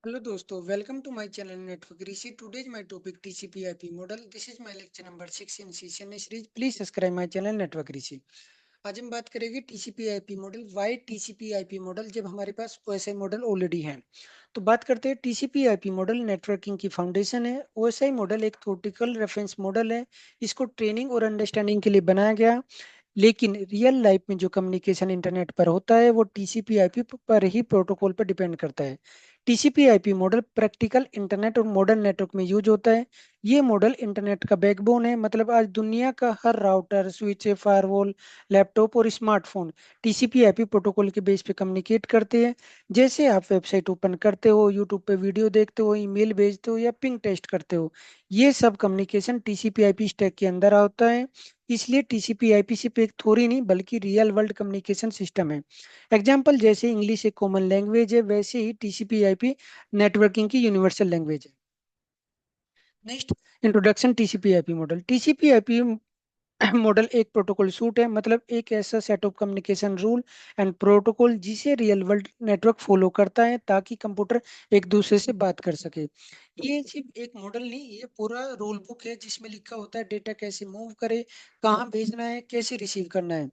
Hello दोस्तों, welcome to my channel network Rishi. Today's my topic TCP IP model. This is my lecture number 6 in session series. Please subscribe my channel network Rishi. आज हम बात करेंगे TCP IP model. Why TCP IP model जब हमारे पास OSI model already है। तो बात करते हैं टीसीपी आईपी मॉडल नेटवर्किंग की फाउंडेशन है। ओएसआई मॉडल एक थ्योरेटिकल रेफरेंस मॉडल है। इसको ट्रेनिंग और अंडरस्टैंडिंग के लिए बनाया गया, लेकिन रियल लाइफ में जो कम्युनिकेशन इंटरनेट पर होता है वो टीसीपी आईपी पर ही प्रोटोकॉल पर डिपेंड करता है। TCP IP model practical internet और मॉडर्न नेटवर्क में यूज होता है। ये मॉडल इंटरनेट का बैकबोन है, मतलब आज दुनिया का हर राउटर, स्विच, फायरवॉल, लैपटॉप और स्मार्टफोन टीसीपी आईपी प्रोटोकॉल के बेस पे कम्युनिकेट करते हैं। जैसे आप वेबसाइट ओपन करते हो, यूट्यूब पे वीडियो देखते हो, ईमेल भेजते हो या पिंग टेस्ट करते हो, ये सब कम्युनिकेशन टीसीपी आईपी स्टैक के अंदर आता है। इसलिए टीसीपी आईपी सिर्फ एक थ्योरी नहीं बल्कि रियल वर्ल्ड कम्युनिकेशन सिस्टम है। एग्जाम्पल जैसे इंग्लिश एक कॉमन लैंग्वेज है, वैसे ही टीसीपी आईपी नेटवर्किंग की यूनिवर्सल लैंग्वेज है। Next, introduction TCP IP model. TCP IP model एक प्रोटोकॉल सूट है, मतलब एक ऐसा set of communication rule and protocol जिसे रियल वर्ल्ड नेटवर्क फॉलो करता है ताकि कंप्यूटर एक दूसरे से बात कर सके। ये सिर्फ एक मॉडल नहीं, ये पूरा रूल बुक है जिसमें लिखा होता है डेटा कैसे मूव करे, कहाँ भेजना है, कैसे रिसीव करना है।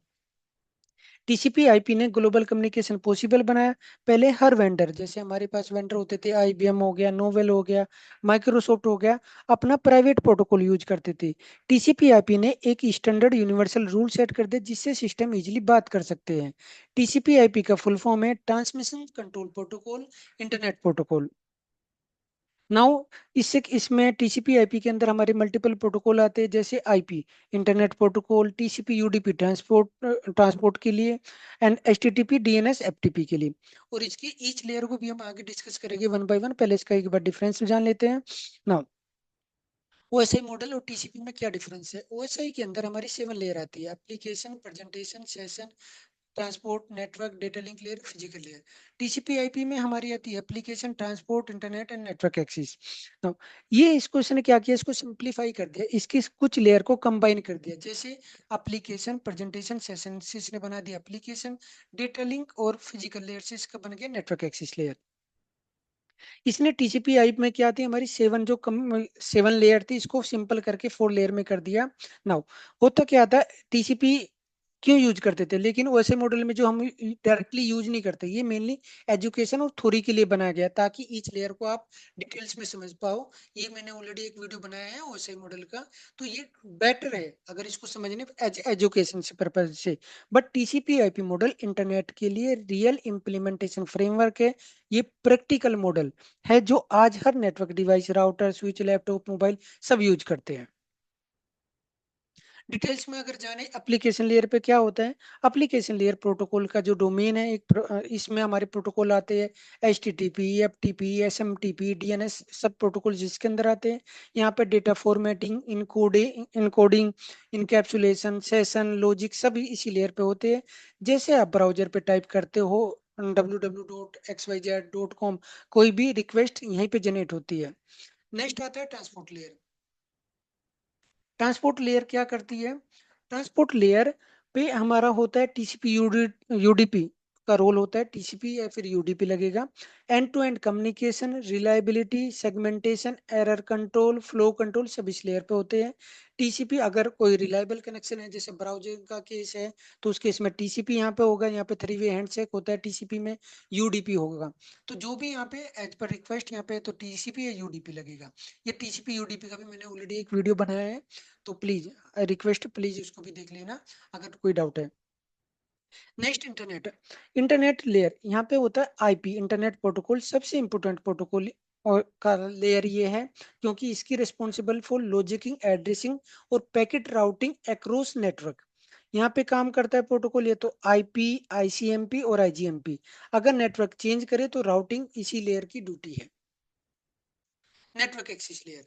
टीसीपी आईपी ने ग्लोबल कम्युनिकेशन पॉसिबल बनाया। पहले हर वेंडर, जैसे हमारे पास वेंडर होते थे, आईबीएम हो गया, नोवेल हो गया, माइक्रोसॉफ्ट हो गया, अपना प्राइवेट प्रोटोकॉल यूज करते थे। टीसीपी आईपी ने एक स्टैंडर्ड यूनिवर्सल रूल सेट कर दिया जिससे सिस्टम इजीली बात कर सकते हैं। टीसीपी आईपी का फुल फॉर्म है transmission control protocol internet protocol. Now इससे इसमें टीसीपी आईपी के अंदर हमारे मल्टीपल प्रोटोकॉल आते हैं, जैसे IP internet protocol, TCP UDP transport transport के लिए, एंड एचटीटीपी डीएनएस एफटीपी के लिए। और इसकी ईच लेयर को भी हम आगे डिस्कस करेंगे वन बाय वन। पहले इसका एक बार डिफरेंस जान लेते हैं। नाउ ओएसआई मॉडल और टीसीपी में क्या डिफरेंस है। ओएसआई के अंदर हमारी 7 लेयर आती है: application, presentation, session, transport, network, data link layer, physical layer. TCP IP में हमारी आती है application, transport, internet and network access. तो ये इस क्वेश्चन ने क्या किया, इसको सिंप्लीफाई कर दिया, इसकी कुछ लेयर को कंबाइन कर दिया। जैसे एप्लीकेशन, प्रेजेंटेशन, सेशन से इसने बना दिया एप्लीकेशन, डेटा लिंक और फिजिकल लेयर से इसका बन गया नेटवर्क एक्सेस लेयर। इसने टीसीपी आईपी में क्या थी, हमारी 7 लेयर थी, इसको सिंपल करके 4 लेयर में कर दिया। नाउ होता क्या था, टीसीपी क्यों यूज करते थे, लेकिन वैसे मॉडल में जो हम डायरेक्टली यूज नहीं करते, ये मेनली एजुकेशन और थ्योरी के लिए बनाया गया ताकि ईच लेयर को आप डिटेल्स में समझ पाओ। ये मैंने ऑलरेडी एक वीडियो बनाया है वैसे मॉडल का, तो ये बेटर है अगर इसको समझने एजुकेशन से पर्पज से। But TCP IP model internet के लिए रियल इम्प्लीमेंटेशन फ्रेमवर्क है। ये प्रैक्टिकल मॉडल है जो आज हर network device, router, switch, laptop, mobile सब यूज करते हैं। डिटेल्स में अगर जाने एप्लीकेशन लेयर पे क्या होता है, एप्लीकेशन लेयर प्रोटोकॉल का जो डोमेन है, इसमें हमारे प्रोटोकॉल आते हैं H T T P, F T P, S M T P, D N S, सब प्रोटोकॉल जिसके अंदर आते हैं। यहाँ पे data formatting, encoding, encapsulation, session, logic सब इसी लेयर पे होते हैं। जैसे आप ब्राउजर पे टाइप करते हो www.xyz.com, कोई भी रिक्वेस्ट यहीं पे जनरेट होती है। नेक्स्ट आता है ट्रांसपोर्ट लेयर। ट्रांसपोर्ट लेयर क्या करती है, ट्रांसपोर्ट लेयर पे हमारा होता है टीसीपी यूडीपी का रोल होता है, टीसीपी या फिर यूडीपी लगेगा। End to end communication, reliability, segmentation, error control, flow control सब इस लेयर पे होते हैं। टीसीपी अगर कोई रिलायबल कनेक्शन है, जैसे ब्राउज़र का केस है, तो उस केस में टीसीपी यहाँ पे होगा, यहाँ पे 3 वे हैंडशेक होता है, टीसीपी में यूडीपी होगा। तो जो भी यहाँ पे एज पर रिक्वेस्ट यहाँ पे तो टीसीपी या यूडीपी लगेगा। ये टीसीपी यूडीपी का भी मैंने ऑलरेडी एक वीडियो बनाया है, तो प्लीज रिक्वेस्ट प्लीज उसको भी देख लेना अगर कोई डाउट है। Next, internet. इंटरनेट लेयर यहाँ पे होता है आईपी इंटरनेट प्रोटोकॉल, सबसे इंपोर्टेंट प्रोटोकॉल और का लेयर ये है क्योंकि इसकी रिस्पॉन्सिबल फॉर लॉजिकिंग, एड्रेसिंग और पैकेट राउटिंग अक्रॉस नेटवर्क। यहाँ पे काम करता है प्रोटोकॉल ये तो आईपी, आईसीएमपी और आईजीएमपी। अगर नेटवर्क चेंज करे तो राउटिंग इसी लेयर की ड्यूटी है। Network access layer.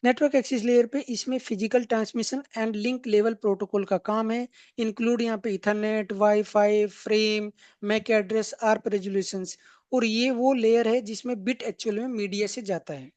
Network access layer पे इसमें physical transmission and link level protocol का काम है। इंक्लूड यहाँ पे Ethernet, wifi, frame, MAC address, ARP resolutions. और ये वो लेयर है जिसमें बिट एक्चुअल में मीडिया से जाता है।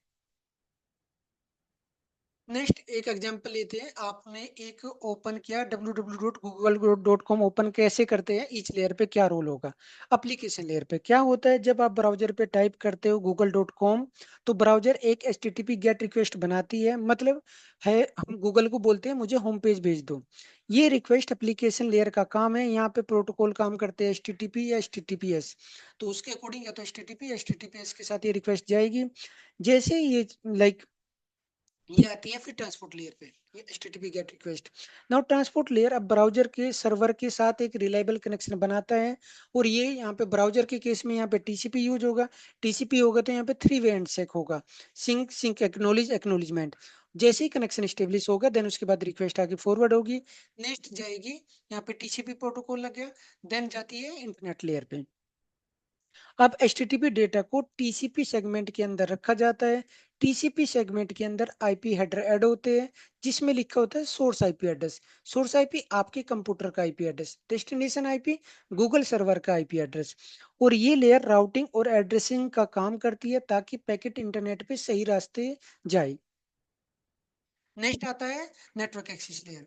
नेक्स्ट एक एग्जांपल लेते हैं। आपने एक ओपन किया www.google.com ओपन कैसे करते हैं, ईच लेयर पे क्या रोल होगा। एप्लीकेशन लेयर पे क्या होता है, जब आप ब्राउजर पे टाइप करते हो google.com, तो ब्राउजर एक HTTP गेट रिक्वेस्ट बनाती है, मतलब है हम गूगल को बोलते हैं मुझे होम पेज भेज दो। ये रिक्वेस्ट एप्लीकेशन लेयर का काम है। यहाँ पे प्रोटोकॉल काम करते हैं HTTP या HTTPS। तो उसके अकॉर्डिंग या तो HTTP या HTTPS के साथ ये रिक्वेस्ट जाएगी। जैसे ये लाइक ये आती है फिर ट्रांसपोर्ट लेयर पे, ये HTTP gate request. Now transport layer अब ब्राउजर के सर्वर के साथ एक रिलायबल कनेक्शन बनाता है। और ये यहाँ पे ब्राउजर के केस में यहाँ पे TCP यूज होगा। TCP होगा तो यहाँ पे 3 वे हैंडशेक होगा, सिंक सिंक एक्नॉलेज एक्नॉलेजमेंट। जैसे ही कनेक्शन स्टेब्लिश होगा देन उसके बाद रिक्वेस्ट आगे फॉरवर्ड होगी, नेक्स्ट जाएगी। यहाँ पे TCP प्रोटोकॉल लग गया, देन जाती है इंटरनेट लेयर पे। अब HTTP डेटा को TCP सेगमेंट के अंदर रखा जाता है। TCP सेगमेंट के अंदर IP हेडर ऐड होते हैं, जिसमें लिखा होता है source IP address. Source IP आपके कंप्यूटर का IP address, destination IP Google server का IP एड्रेस। और ये लेयर राउटिंग और एड्रेसिंग का काम करती है ताकि पैकेट इंटरनेट पे सही रास्ते जाए। नेक्स्ट आता है नेटवर्क एक्सेस लेयर।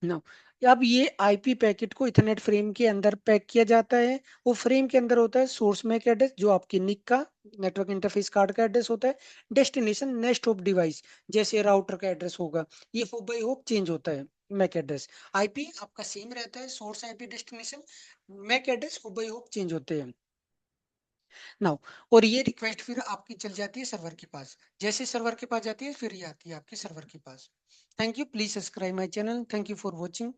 नो, अब ये आईपी पैकेट को इथरनेट फ्रेम के अंदर पैक किया जाता है। वो फ्रेम के अंदर होता है सोर्स मैक एड्रेस, जो आपकी निक का नेटवर्क इंटरफेस कार्ड का एड्रेस होता है। डेस्टिनेशन नेक्स्ट होप डिवाइस, जैसे राउटर का एड्रेस होगा, ये होप बाई होप चेंज होता है। मैक एड्रेस आईपी आपका सेम रहता है, source IP destination, MAC address hop by hop change होते हैं। नाउ, और ये रिक्वेस्ट फिर आपकी चल जाती है सर्वर के पास। जैसे सर्वर के पास जाती है फिर ये आती है आपके सर्वर के पास। Thank you, please subscribe my channel, thank you for watching.